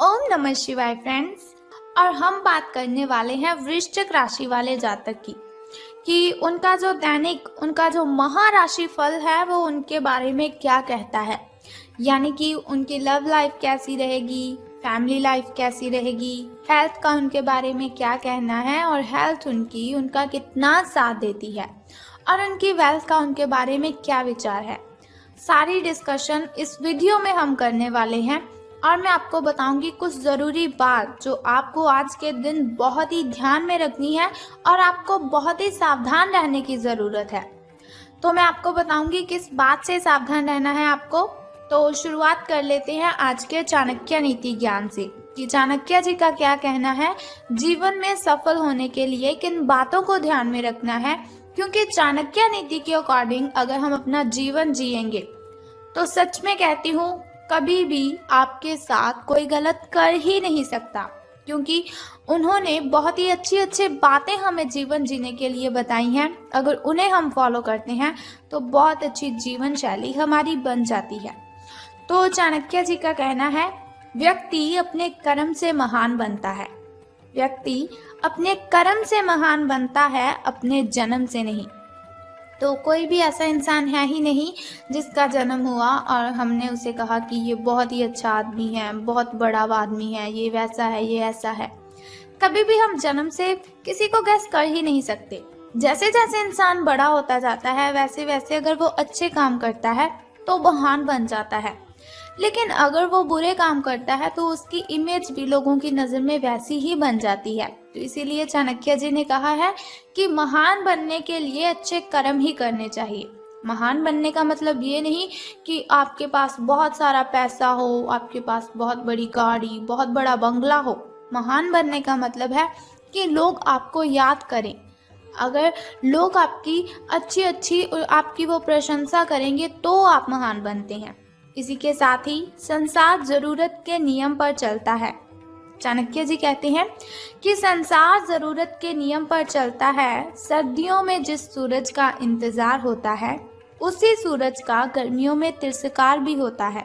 ओम नमः शिवाय फ्रेंड्स। और हम बात करने वाले हैं वृश्चिक राशि वाले जातक की कि उनका जो महाराशि फल है वो उनके बारे में क्या कहता है। यानी कि उनकी लव लाइफ कैसी रहेगी, फैमिली लाइफ कैसी रहेगी, हेल्थ का उनके बारे में क्या कहना है और हेल्थ उनका कितना साथ देती है और उनकी वेल्थ का उनके बारे में क्या विचार है। सारी डिस्कशन इस वीडियो में हम करने वाले हैं और मैं आपको बताऊंगी कुछ ज़रूरी बात जो आपको आज के दिन बहुत ही ध्यान में रखनी है और आपको बहुत ही सावधान रहने की ज़रूरत है। तो मैं आपको बताऊंगी किस बात से सावधान रहना है आपको। तो शुरुआत कर लेते हैं आज के चाणक्य नीति ज्ञान से कि चाणक्य जी का क्या कहना है, जीवन में सफल होने के लिए किन बातों को ध्यान में रखना है। क्योंकि चाणक्य नीति के अकॉर्डिंग अगर हम अपना जीवन जिएंगे तो सच में कहती हूँ कभी भी आपके साथ कोई गलत कर ही नहीं सकता, क्योंकि उन्होंने बहुत ही अच्छी अच्छी बातें हमें जीवन जीने के लिए बताई हैं। अगर उन्हें हम फॉलो करते हैं तो बहुत अच्छी जीवन शैली हमारी बन जाती है। तो चाणक्य जी का कहना है, व्यक्ति अपने कर्म से महान बनता है। व्यक्ति अपने कर्म से महान बनता है, अपने जन्म से नहीं। तो कोई भी ऐसा इंसान है ही नहीं जिसका जन्म हुआ और हमने उसे कहा कि ये बहुत ही अच्छा आदमी है, बहुत बड़ा आदमी है, ये वैसा है, ये ऐसा है। कभी भी हम जन्म से किसी को गैस कर ही नहीं सकते। जैसे जैसे इंसान बड़ा होता जाता है वैसे वैसे अगर वो अच्छे काम करता है तो महान बन जाता है, लेकिन अगर वो बुरे काम करता है तो उसकी इमेज भी लोगों की नज़र में वैसी ही बन जाती है। तो इसीलिए चाणक्य जी ने कहा है कि महान बनने के लिए अच्छे कर्म ही करने चाहिए। महान बनने का मतलब ये नहीं कि आपके पास बहुत सारा पैसा हो, आपके पास बहुत बड़ी गाड़ी, बहुत बड़ा बंगला हो। महान बनने का मतलब है कि लोग आपको याद करें। अगर लोग आपकी अच्छी आपकी वो प्रशंसा करेंगे तो आप महान बनते हैं। इसी के साथ ही संसार जरूरत के नियम पर चलता है। चाणक्य जी कहते हैं कि संसार जरूरत के नियम पर चलता है। सर्दियों में जिस सूरज का इंतजार होता है उसी सूरज का गर्मियों में तिरस्कार भी होता है।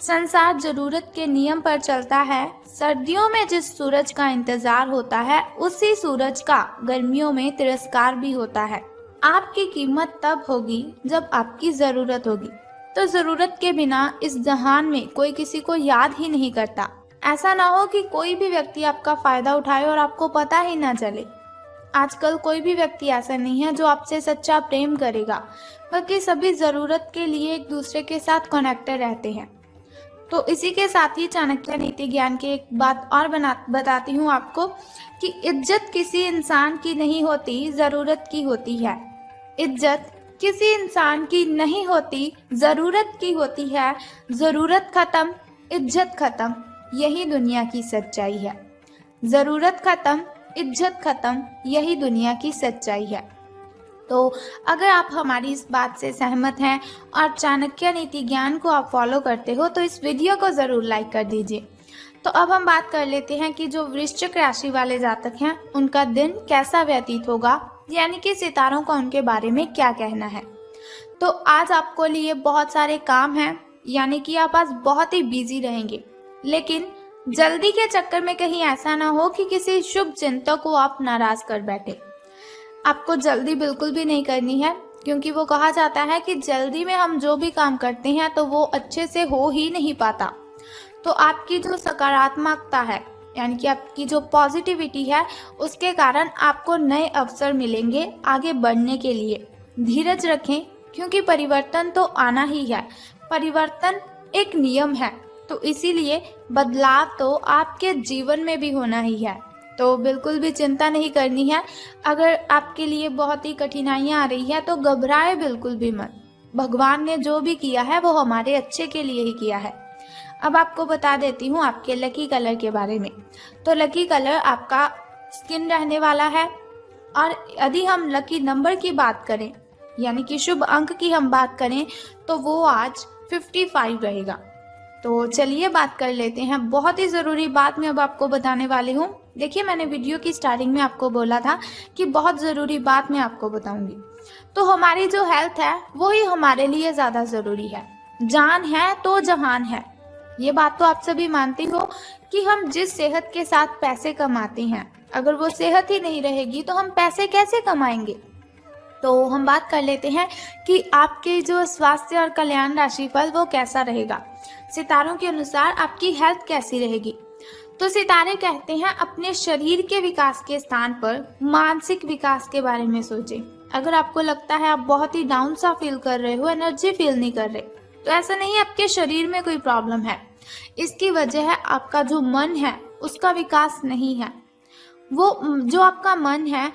संसार जरूरत के नियम पर चलता है। सर्दियों में जिस सूरज का इंतजार होता है उसी सूरज का गर्मियों में तिरस्कार भी होता है। आपकी कीमत तब होगी जब आपकी जरूरत होगी। तो जरूरत के बिना इस जहान में कोई किसी को याद ही नहीं करता। ऐसा ना हो कि कोई भी व्यक्ति आपका फायदा उठाए और आपको पता ही ना चले। आजकल कोई भी व्यक्ति ऐसा नहीं है जो आपसे सच्चा प्रेम करेगा, बल्कि सभी जरूरत के लिए एक दूसरे के साथ कनेक्टेड रहते हैं। तो इसी के साथ ही चाणक्य नीति ज्ञान की एक बात और बताती हूँ आपको कि इज्जत किसी इंसान की नहीं होती, जरूरत की होती है। इज्जत किसी इंसान की नहीं होती, जरूरत की होती है। जरूरत खत्म, इज्जत खत्म, यही दुनिया की सच्चाई है। जरूरत खत्म, इज्जत खत्म, यही दुनिया की सच्चाई है। तो अगर आप हमारी इस बात से सहमत हैं और चाणक्य नीति ज्ञान को आप फॉलो करते हो तो इस वीडियो को ज़रूर लाइक कर दीजिए। तो अब हम बात कर लेते हैं कि जो वृश्चिक राशि वाले जातक हैं उनका दिन कैसा व्यतीत होगा, यानी कि सितारों का उनके बारे में क्या कहना है। तो आज आपको लिए बहुत सारे काम हैं, यानी कि आप आज बहुत ही बिजी रहेंगे, लेकिन जल्दी के चक्कर में कहीं ऐसा ना हो कि किसी शुभ चिंतक को आप नाराज कर बैठे। आपको जल्दी बिल्कुल भी नहीं करनी है, क्योंकि वो कहा जाता है कि जल्दी में हम जो भी काम करते हैं तो वो अच्छे से हो ही नहीं पाता। तो आपकी जो सकारात्मकता है, यानी कि आपकी जो पॉजिटिविटी है, उसके कारण आपको नए अवसर मिलेंगे आगे बढ़ने के लिए। धीरज रखें, क्योंकि परिवर्तन तो आना ही है। परिवर्तन एक नियम है, तो इसीलिए बदलाव तो आपके जीवन में भी होना ही है। तो बिल्कुल भी चिंता नहीं करनी है। अगर आपके लिए बहुत ही कठिनाइयाँ आ रही है तो घबराए बिल्कुल भी मत। भगवान ने जो भी किया है वो हमारे अच्छे के लिए ही किया है। अब आपको बता देती हूँ आपके लकी कलर के बारे में। तो लकी कलर आपका स्किन रहने वाला है। और यदि हम लकी नंबर की बात करें, यानी कि शुभ अंक की हम बात करें, तो वो आज 55 रहेगा। तो चलिए बात कर लेते हैं। बहुत ही ज़रूरी बात मैं अब आपको बताने वाली हूँ। देखिए, मैंने वीडियो की स्टार्टिंग में आपको बोला था कि बहुत ज़रूरी बात मैं आपको बताऊंगी। तो हमारी जो हेल्थ है वो ही हमारे लिए ज़्यादा ज़रूरी है। जान है तो जहान है। ये बात तो आप सभी मानते हो कि हम जिस सेहत के साथ पैसे कमाते हैं, अगर वो सेहत ही नहीं रहेगी तो हम पैसे कैसे कमाएंगे। तो हम बात कर लेते हैं कि आपके जो स्वास्थ्य और कल्याण राशिफल वो कैसा रहेगा। सितारों के अनुसार आपकी हेल्थ कैसी रहेगी। तो सितारे कहते हैं अपने शरीर के विकास के स्थान पर मानसिक विकास के बारे में सोचें। अगर आपको लगता है आप बहुत ही डाउन सा फील कर रहे हो, एनर्जी फील नहीं कर रहे, तो ऐसा नहीं है आपके शरीर में कोई प्रॉब्लम है। इसकी वजह है आपका जो मन है उसका विकास नहीं है। वो जो आपका मन है,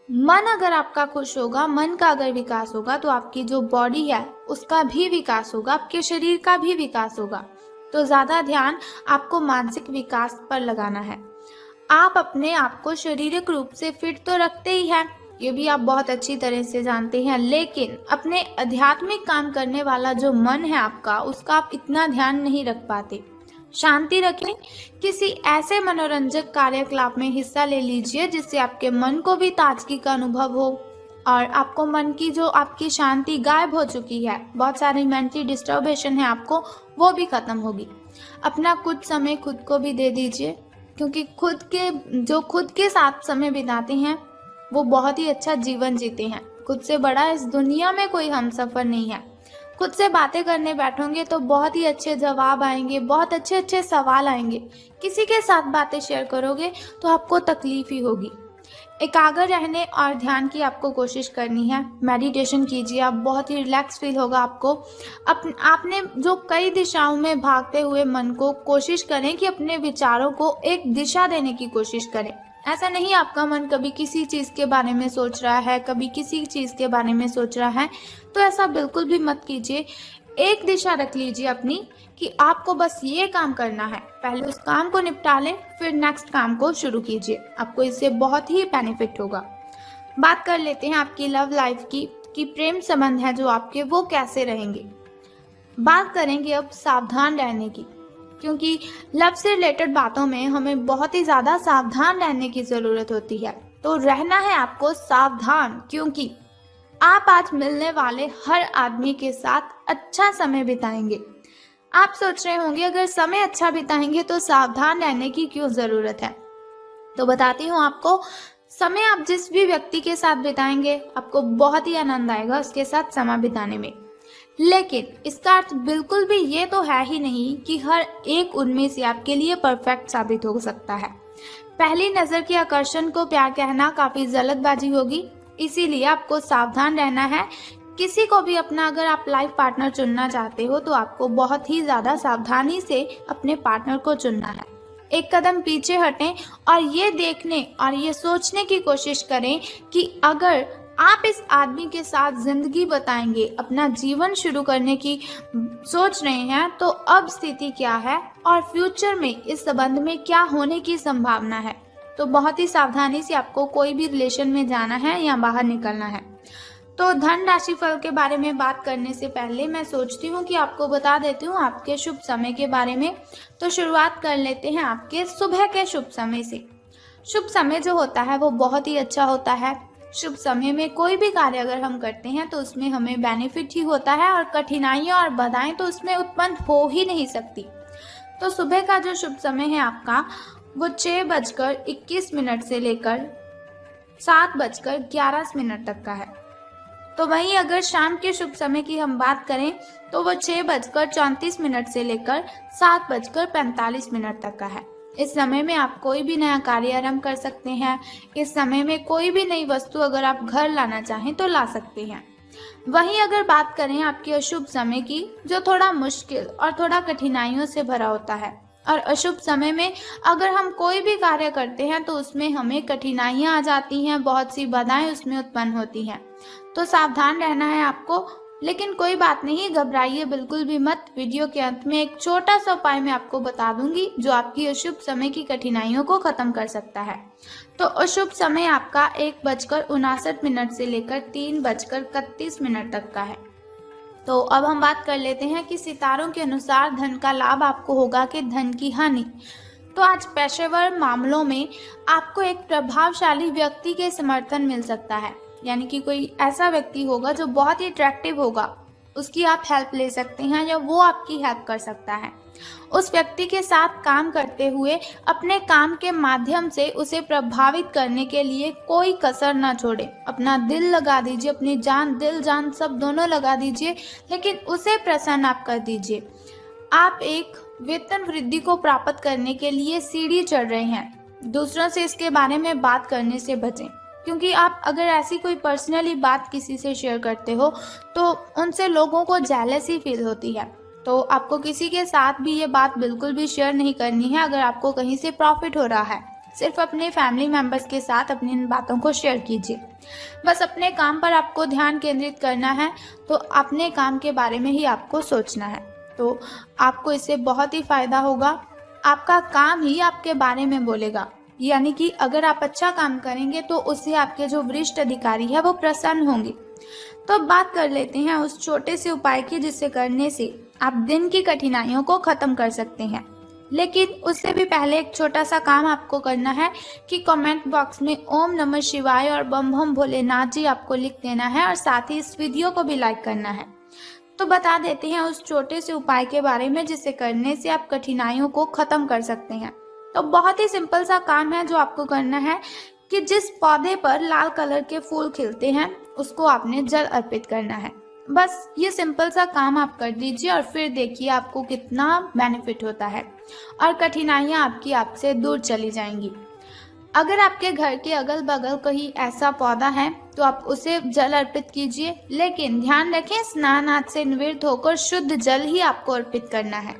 मन अगर आपका खुश होगा, मन का अगर विकास होगा तो आपकी जो बॉडी है उसका भी विकास होगा, आपके शरीर का भी विकास होगा। तो ज्यादा ध्यान आपको मानसिक विकास पर लगाना है। आप अपने आप को शारीरिक रूप से फिट तो रखते ही हैं, ये भी आप बहुत अच्छी तरह से जानते हैं, लेकिन अपने आध्यात्मिक काम करने वाला जो मन है आपका, उसका आप इतना ध्यान नहीं रख पाते। शांति रखें, किसी ऐसे मनोरंजक कार्यकलाप में हिस्सा ले लीजिए जिससे आपके मन को भी ताजगी का अनुभव हो और आपको मन की जो आपकी शांति गायब हो चुकी है, बहुत सारी मेंटली डिस्टर्बेशन है आपको, वो भी खत्म होगी। अपना कुछ समय खुद को भी दे दीजिए, क्योंकि खुद के साथ समय बिताते हैं वो बहुत ही अच्छा जीवन जीते हैं। खुद से बड़ा इस दुनिया में कोई हमसफर नहीं है। खुद से बातें करने बैठोगे तो बहुत ही अच्छे जवाब आएंगे, बहुत अच्छे अच्छे सवाल आएंगे। किसी के साथ बातें शेयर करोगे तो आपको तकलीफ ही होगी। एकाग्र रहने और ध्यान की आपको कोशिश करनी है। मेडिटेशन कीजिए, आप बहुत ही रिलैक्स फील होगा आपको। आपने जो कई दिशाओं में भागते हुए मन को कोशिश करें कि अपने विचारों को एक दिशा देने की कोशिश करें। ऐसा नहीं आपका मन कभी किसी चीज के बारे में सोच रहा है, कभी किसी चीज के बारे में सोच रहा है, तो ऐसा बिल्कुल भी मत कीजिए। एक दिशा रख लीजिए अपनी कि आपको बस ये काम करना है। पहले उस काम को निपटा लें, फिर नेक्स्ट काम को शुरू कीजिए। आपको इससे बहुत ही बेनिफिट होगा। बात कर लेते हैं आपकी लव लाइफ की कि प्रेम संबंध है जो आपके वो कैसे रहेंगे। बात करेंगे अब सावधान रहने की, क्योंकि लव से रिलेटेड बातों में हमें बहुत ही ज्यादा सावधान रहने की जरूरत होती है। तो रहना है आपको सावधान, क्योंकि आप आज मिलने वाले हर आदमी के साथ अच्छा समय बिताएंगे। आप सोच रहे होंगे अगर समय अच्छा बिताएंगे तो सावधान रहने की क्यों जरूरत है। तो बताती हूँ आपको, समय आप जिस भी व्यक्ति के साथ बिताएंगे आपको बहुत ही आनंद आएगा उसके साथ समय बिताने में। लेकिन इसका अर्थ बिल्कुल भी ये तो है ही नहीं कि हर एक उनमें से आपके लिए परफेक्ट साबित हो सकता है। पहली नजर के आकर्षण को प्यार कहना काफी जल्दबाजी होगी, इसीलिए आपको सावधान रहना है। किसी को भी अपना अगर आप लाइफ पार्टनर चुनना चाहते हो तो आपको बहुत ही ज्यादा सावधानी से अपने पार्टनर को चुनना है। एक कदम पीछे हटें और ये देखने और ये सोचने की कोशिश करें कि अगर आप इस आदमी के साथ जिंदगी बताएंगे, अपना जीवन शुरू करने की सोच रहे हैं, तो अब स्थिति क्या है और फ्यूचर में इस संबंध में क्या होने की संभावना है। तो बहुत ही सावधानी से आपको कोई भी रिलेशन में जाना है या बाहर निकलना है। तो धन राशि फल के बारे में बात करने से पहले मैं सोचती हूँ कि आपको बता देती हूँ आपके शुभ समय के बारे में। तो शुरुआत कर लेते हैं आपके सुबह के शुभ समय से। शुभ समय जो होता है वो बहुत ही अच्छा होता है। शुभ समय में कोई भी कार्य अगर हम करते हैं तो उसमें हमें बेनिफिट ही होता है और कठिनाइयाँ और बाधाएं तो उसमें उत्पन्न हो ही नहीं सकती। तो सुबह का जो शुभ समय है आपका वो 6:21 से लेकर 7:11 तक का है। तो वहीं अगर शाम के शुभ समय की हम बात करें तो वो 6:34 से लेकर 7:45 तक का है। इस समय में आप कोई भी नया कार्य आरंभ कर सकते हैं। इस समय में कोई भी नई वस्तु अगर आप घर लाना चाहें तो ला सकते हैं। वहीं अगर बात करें आपके अशुभ समय की, जो थोड़ा मुश्किल और थोड़ा कठिनाइयों से भरा होता है, और अशुभ समय में अगर हम कोई भी कार्य करते हैं तो उसमें हमें कठिनाइयां आ जाती हैं, बहुत सी बाधाएं उसमें उत्पन्न होती हैं। तो सावधान रहना है आपको। लेकिन कोई बात नहीं, घबराइए बिल्कुल भी मत। वीडियो के अंत में एक छोटा सा उपाय मैं आपको बता दूंगी जो आपकी अशुभ समय की कठिनाइयों को खत्म कर सकता है। तो अशुभ समय आपका 1:59 से लेकर 3:31 तक का है। तो अब हम बात कर लेते हैं कि सितारों के अनुसार धन का लाभ आपको होगा कि धन की हानि। तो आज पेशेवर मामलों में आपको एक प्रभावशाली व्यक्ति के समर्थन मिल सकता है, यानी कि कोई ऐसा व्यक्ति होगा जो बहुत ही अट्रैक्टिव होगा, उसकी आप हेल्प ले सकते हैं या वो आपकी हेल्प कर सकता है। उस व्यक्ति के साथ काम करते हुए अपने काम के माध्यम से उसे प्रभावित करने के लिए कोई कसर ना छोड़े। अपना दिल लगा दीजिए, अपनी जान, दिल जान सब दोनों लगा दीजिए, लेकिन उसे प्रसन्न आप कर दीजिए। आप एक वेतन वृद्धि को प्राप्त करने के लिए सीढ़ी चढ़ रहे हैं। दूसरों से इसके बारे में बात करने से बचें, क्योंकि आप अगर ऐसी कोई पर्सनली बात किसी से शेयर करते हो तो उनसे लोगों को जेलसी फील होती है। तो आपको किसी के साथ भी ये बात बिल्कुल भी शेयर नहीं करनी है अगर आपको कहीं से प्रॉफिट हो रहा है। सिर्फ अपने फैमिली मेंबर्स के साथ अपनी इन बातों को शेयर कीजिए। बस अपने काम पर आपको ध्यान केंद्रित करना है, तो अपने काम के बारे में ही आपको सोचना है। तो आपको इससे बहुत ही फायदा होगा। आपका काम ही आपके बारे में बोलेगा, यानी कि अगर आप अच्छा काम करेंगे तो उससे आपके जो वरिष्ठ अधिकारी है वो प्रसन्न होंगे। तो अब बात कर लेते हैं उस छोटे से उपाय की जिससे करने से आप दिन की कठिनाइयों को खत्म कर सकते हैं। लेकिन उससे भी पहले एक छोटा सा काम आपको करना है कि कमेंट बॉक्स में ओम नमः शिवाय और बम बम भोलेनाथ जी आपको लिख देना है और साथ ही इस वीडियो को भी लाइक करना है। तो बता देते हैं उस छोटे से उपाय के बारे में जिसे करने से आप कठिनाइयों को खत्म कर सकते हैं। तो बहुत ही सिंपल सा काम है जो आपको करना है कि जिस पौधे पर लाल कलर के फूल खिलते हैं उसको आपने जल अर्पित करना है। बस ये सिंपल सा काम आप कर दीजिए और फिर देखिए आपको कितना बेनिफिट होता है और कठिनाइयाँ आपकी आपसे दूर चली जाएंगी। अगर आपके घर के अगल बगल कहीं ऐसा पौधा है तो आप उसे जल अर्पित कीजिए, लेकिन ध्यान रखें स्नान आदि से निवृत्त होकर शुद्ध जल ही आपको अर्पित करना है।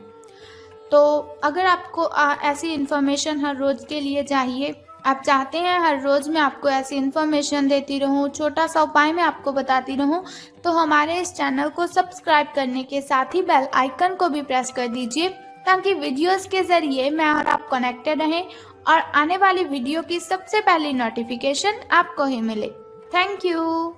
तो अगर आपको ऐसी इन्फॉर्मेशन हर रोज के लिए चाहिए, आप चाहते हैं हर रोज मैं आपको ऐसी इन्फॉर्मेशन देती रहूं, छोटा सा उपाय मैं आपको बताती रहूं, तो हमारे इस चैनल को सब्सक्राइब करने के साथ ही बेल आइकन को भी प्रेस कर दीजिए ताकि वीडियोस के जरिए मैं और आप कनेक्टेड रहें और आने वाली वीडियो की सबसे पहली नोटिफिकेशन आपको ही मिले। Thank you.